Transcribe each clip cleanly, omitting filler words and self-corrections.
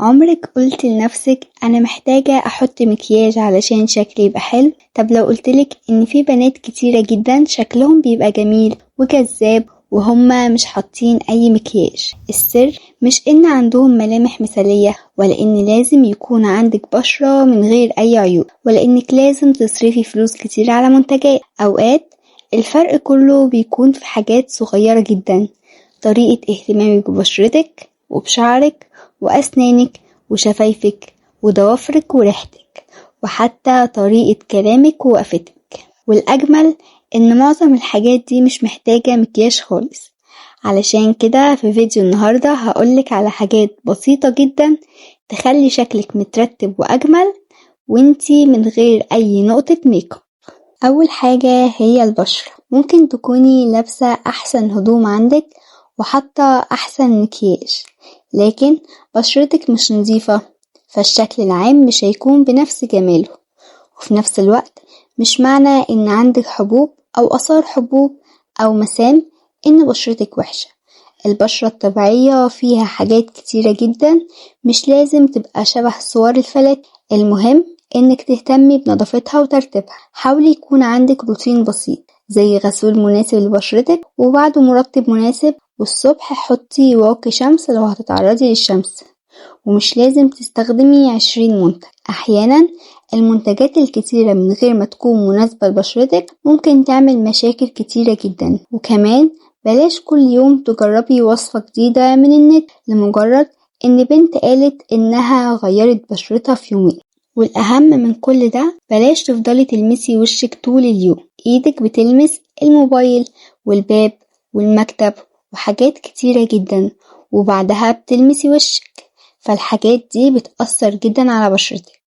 عمرك قلت لنفسك أنا محتاجة أحط مكياج علشان شكلي يبقى حلو؟ طب لو قلتلك إن في بنات كتيرة جدا شكلهم بيبقى جميل وجذاب وهما مش حاطين أي مكياج، السر مش إن عندهم ملامح مثالية، ولا إن لازم يكون عندك بشرة من غير أي عيوب، ولا إنك لازم تصرفي فلوس كتير على منتجات. أوقات الفرق كله بيكون في حاجات صغيرة جدا، طريقة اهتمامك ببشرتك وبشعرك وأسنانك وشفايفك وضوافرك وريحتك، وحتى طريقة كلامك ووقفتك. والأجمل إن معظم الحاجات دي مش محتاجة مكياج خالص. علشان كده في فيديو النهاردة هقولك على حاجات بسيطة جدا تخلي شكلك مترتب وأجمل وانتي من غير أي نقطة ميك اب. أول حاجة هي البشرة. ممكن تكوني لابسة أحسن هدوم عندك وحاطة أحسن مكياج، لكن بشرتك مش نظيفة، فالشكل العام مش هيكون بنفس جماله. وفي نفس الوقت مش معنى إن عندك حبوب أو آثار حبوب أو مسام إن بشرتك وحشة. البشرة الطبيعية فيها حاجات كتيرة جدا، مش لازم تبقى شبه صور الفلاتر. المهم إنك تهتمي بنظافتها وترتيبها. حاولي يكون عندك روتين بسيط زي غسول مناسب لبشرتك وبعده مرطب مناسب، والصبح حطي واقي شمس لو هتتعرضي للشمس. ومش لازم تستخدمي 20 منتج. أحيانا المنتجات الكتيرة من غير ما تكون مناسبة لبشرتك ممكن تعمل مشاكل كتيرة جدا. وكمان بلاش كل يوم تجربي وصفة جديدة من النت لمجرد إن بنت قالت إنها غيرت بشرتها في يومين. والأهم من كل ده بلاش تفضلي تلمسي وشك طول اليوم. إيدك بتلمس الموبايل والباب والمكتب وحاجات كتيرة جدا، وبعدها بتلمسي وشك، فالحاجات دي بتأثر جدا على بشرتك.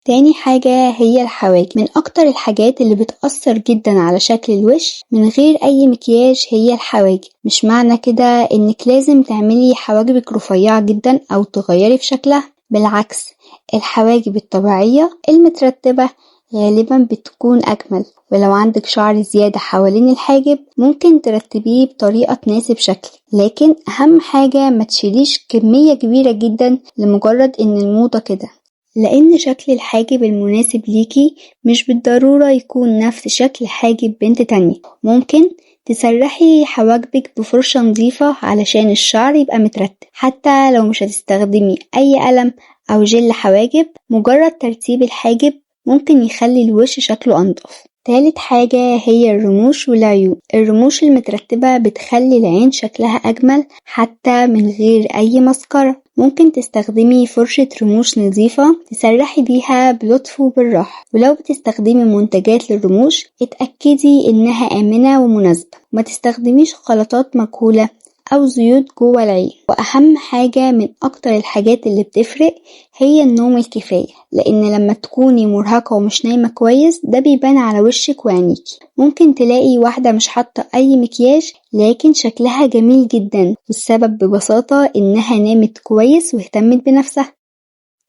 تاني حاجة هي الحواجب. من أكتر الحاجات اللي بتأثر جدا على شكل الوش من غير أي مكياج هي الحواجب. مش معنى كده إنك لازم تعملي حواجبك رفيعة جدا أو تغيري في شكلها، بالعكس الحواجب الطبيعية المترتبة غالبا بتكون أجمل. ولو عندك شعر زيادة حوالين الحاجب ممكن ترتبيه بطريقة تناسب شكلك، لكن أهم حاجة ما تشيليش كمية كبيرة جدا لمجرد إن الموضة كده، لأن شكل الحاجب المناسب ليكي مش بالضرورة يكون نفس شكل حاجب بنت تانية. ممكن تسرحي حواجبك بفرشة نظيفة علشان الشعر يبقى مترتب، حتى لو مش هتستخدمي أي قلم أو جل حواجب. مجرد ترتيب الحاجب ممكن يخلي الوش شكله أنضف. تالت حاجة هي الرموش والعيون. الرموش المترتبة بتخلي العين شكلها أجمل حتى من غير أي مسكرة. ممكن تستخدمي فرشة رموش نظيفة تسرحي بيها بلطف وبالراحة. ولو بتستخدمي منتجات للرموش اتأكدي إنها آمنة ومناسبة، وما تستخدميش خلطات مجهولة أو زيوت جوه العين. وأهم حاجة من أكتر الحاجات اللي بتفرق هي النوم الكفاية، لأن لما تكوني مرهقة ومش نايمة كويس ده بيبان على وشك وعينيكي. ممكن تلاقي واحدة مش حاطة أي مكياج لكن شكلها جميل جدا، والسبب ببساطة إنها نامت كويس واهتمت بنفسها.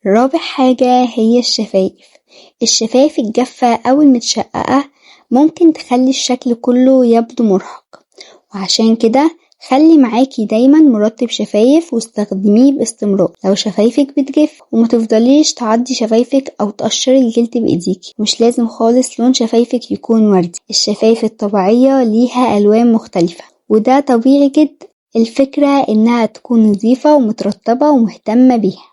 رابع حاجة هي الشفايف. الشفايف الجافة أو المتشققة ممكن تخلي الشكل كله يبدو مرهق، وعشان كده خلي معاكي دايما مرطب شفايف واستخدميه باستمرار لو شفايفك بتجف. وما تفضليش تعضي شفايفك او تقشري الجلد بايديكي. مش لازم خالص لون شفايفك يكون وردي، الشفايف الطبيعية ليها الوان مختلفة وده طبيعي جدا. الفكرة انها تكون نظيفة ومترطبة ومهتمة بيها.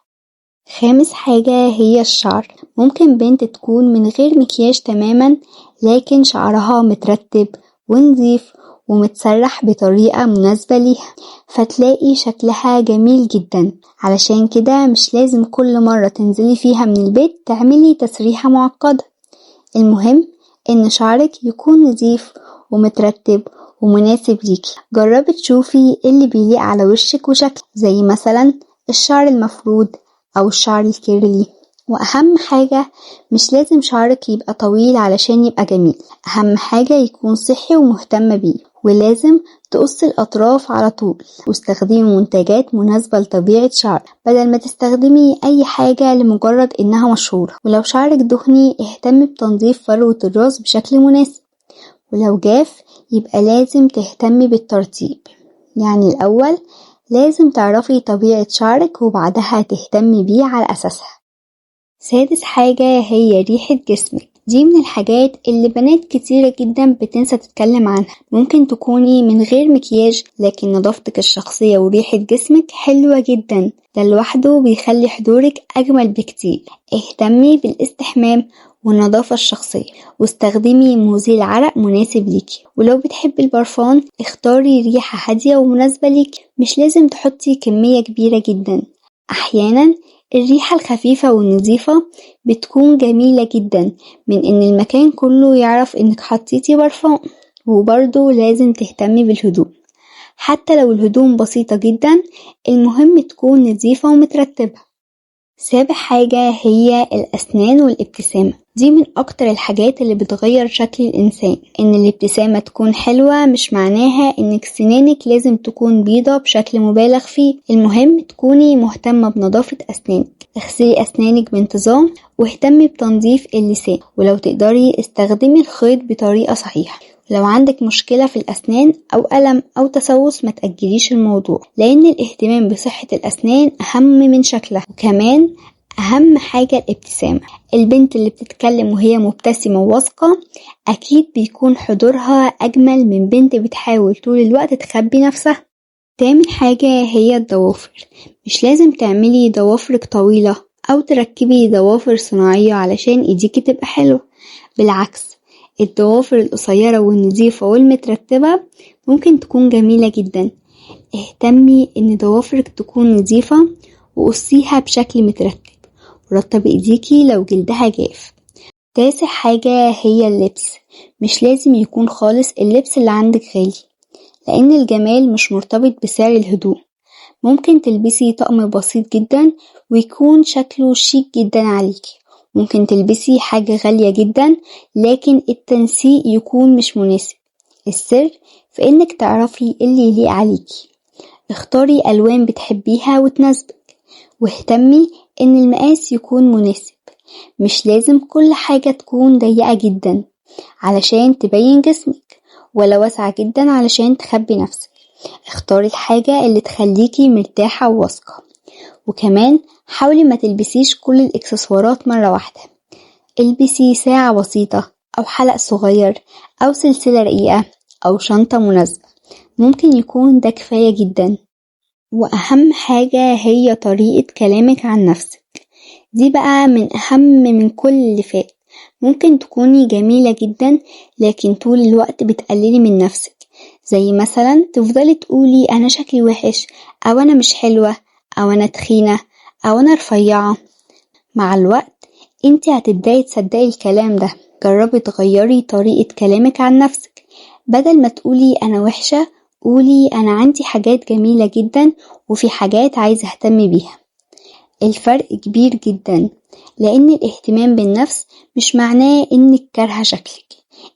خامس حاجة هي الشعر. ممكن بنت تكون من غير مكياج تماما لكن شعرها مترتب ونظيف ومتسرح بطريقة مناسبة ليها، فتلاقي شكلها جميل جدا. علشان كده مش لازم كل مرة تنزلي فيها من البيت تعملي تسريحة معقدة. المهم ان شعرك يكون نظيف ومترتب ومناسب ليكي. جربي تشوفي اللي بيليق على وشك وشكلك، زي مثلا الشعر المفرود أو الشعر الكيرلي. وأهم حاجة مش لازم شعرك يبقى طويل علشان يبقى جميل، أهم حاجة يكون صحي ومهتم بيه. ولازم تقص الأطراف على طول واستخدمي منتجات مناسبة لطبيعة شعرك بدل ما تستخدمي أي حاجة لمجرد إنها مشهورة. ولو شعرك دهني اهتمي بتنظيف فروة الراس بشكل مناسب، ولو جاف يبقى لازم تهتمي بالترطيب. يعني الأول لازم تعرفي طبيعة شعرك وبعدها تهتمي بيه على أساسها. سادس حاجة هي ريحة جسمك. دي من الحاجات اللي بنات كتيرة جدا بتنسى تتكلم عنها. ممكن تكوني من غير مكياج لكن نظافتك الشخصية وريحة جسمك حلوة جدا، ده لوحده بيخلي حضورك أجمل بكتير. اهتمي بالاستحمام والنظافة الشخصية واستخدمي مزيل عرق مناسب ليكي، ولو بتحبي البرفان اختاري ريحة هادية ومناسبة ليكي، مش لازم تحطي كمية كبيرة جدا. أحيانا الريحة الخفيفة والنظيفة بتكون جميلة جدا من ان المكان كله يعرف انك حطيتي برفان. وبرضو لازم تهتمي بالهدوم، حتى لو الهدوم بسيطة جدا المهم تكون نظيفة ومترتبة. سابع حاجة هي الأسنان والابتسامة. دي من أكتر الحاجات اللي بتغير شكل الإنسان. إن الابتسامة تكون حلوة مش معناها إنك سنانك لازم تكون بيضة بشكل مبالغ فيه، المهم تكوني مهتمة بنظافة أسنانك. اغسلي أسنانك بانتظام واهتمي بتنظيف اللسان، ولو تقدري استخدمي الخيط بطريقة صحيحة. لو عندك مشكلة في الأسنان أو ألم أو تسوس ما تأجليش الموضوع، لأن الاهتمام بصحة الأسنان أهم من شكلها. وكمان أهم حاجة الابتسامة. البنت اللي بتتكلم وهي مبتسمة وواثقة أكيد بيكون حضورها أجمل من بنت بتحاول طول الوقت تخبي نفسها. تامن حاجة هي الضوافر. مش لازم تعملي ضوافرك طويلة أو تركبي ضوافر صناعية علشان ايديكي تبقى حلوة، بالعكس الضوافر القصيرة والنظيفة والمترتبة ممكن تكون جميلة جدا. اهتمي ان ضوافرك تكون نظيفة وقصيها بشكل مترتب، ورطبي ايديكي لو جلدها جاف. تاسع حاجة هي اللبس. مش لازم يكون خالص اللبس اللي عندك غالي، لان الجمال مش مرتبط بسعر الهدوم. ممكن تلبسي طقم بسيط جدا ويكون شكله شيك جدا عليكي، ممكن تلبسي حاجة غالية جدا لكن التنسيق يكون مش مناسب. السر في انك تعرفي اللي يليق عليكي. اختاري ألوان بتحبيها وتناسبك، واهتمي ان المقاس يكون مناسب. مش لازم كل حاجة تكون ضيقة جدا علشان تبين جسمك، ولا واسعة جدا علشان تخبي نفسك. اختاري الحاجة اللي تخليكي مرتاحة وواثقة. وكمان حاولي ما تلبسيش كل الاكسسوارات مرة واحدة. البسي ساعة بسيطة أو حلق صغير أو سلسلة رقيقة أو شنطة مناسبة، ممكن يكون ده كفاية جدا. وأهم حاجة هي طريقة كلامك عن نفسك. دي بقى من أهم من كل اللي فات. ممكن تكوني جميلة جدا لكن طول الوقت بتقللي من نفسك، زي مثلا تفضلي تقولي أنا شكلي وحش، أو أنا مش حلوة، أو أنا تخينة، أو أنا رفيعة. مع الوقت انتي هتبدأي تصدقي الكلام ده. جربي تغيري طريقة كلامك عن نفسك، بدل ما تقولي أنا وحشة قولي أنا عندي حاجات جميلة جدا وفي حاجات عايزة أهتم بيها. الفرق كبير جدا، لأن الاهتمام بالنفس مش معناه إنك كارهة شكلك.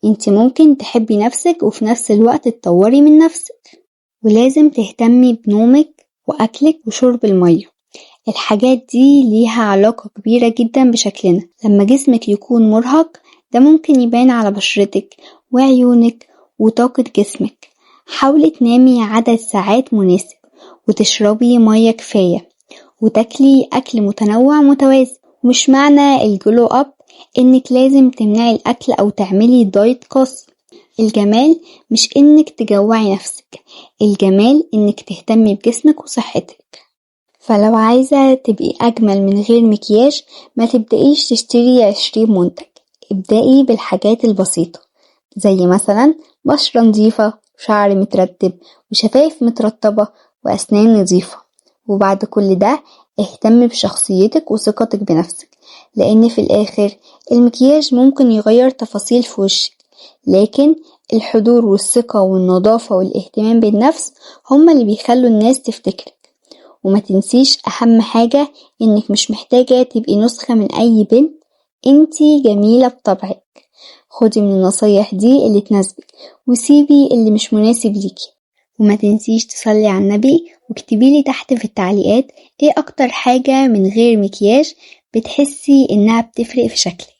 انت ممكن تحبي نفسك وفي نفس الوقت تطوري من نفسك. ولازم تهتمي بنومك وأكلك وشرب المية. الحاجات دي ليها علاقة كبيرة جدا بشكلنا. لما جسمك يكون مرهق ده ممكن يبان على بشرتك وعيونك وطاقة جسمك. حاولي تنامي عدد ساعات مناسب وتشربي مية كفاية وتاكلي أكل متنوع متوازن. مش معنى الجلو أب إنك لازم تمنعي الأكل أو تعملي دايت قاسي. الجمال مش إنك تجوعي نفسك، الجمال إنك تهتمي بجسمك وصحتك. فلو عايزة تبقي أجمل من غير مكياج ما تبدأيش تشتري 20 منتج. ابدأي بالحاجات البسيطة، زي مثلا بشرة نظيفة وشعر مترتب وشفايف مترطبة وأسنان نظيفة. وبعد كل ده اهتمي بشخصيتك وثقتك بنفسك، لأن في الآخر المكياج ممكن يغير تفاصيل في وشك، لكن الحضور والثقة والنظافة والاهتمام بالنفس هما اللي بيخلوا الناس تفتكرك. وما تنسيش أهم حاجة إنك مش محتاجة تبقي نسخة من أي بنت، انتي جميلة بطبعك. خدي من النصايح دي اللي تناسبك وسيبي اللي مش مناسب ليكي. وما تنسيش تصلي على النبي واكتبيلي تحت في التعليقات ايه أكتر حاجة من غير مكياج بتحسي إنها بتفرق في شكلك.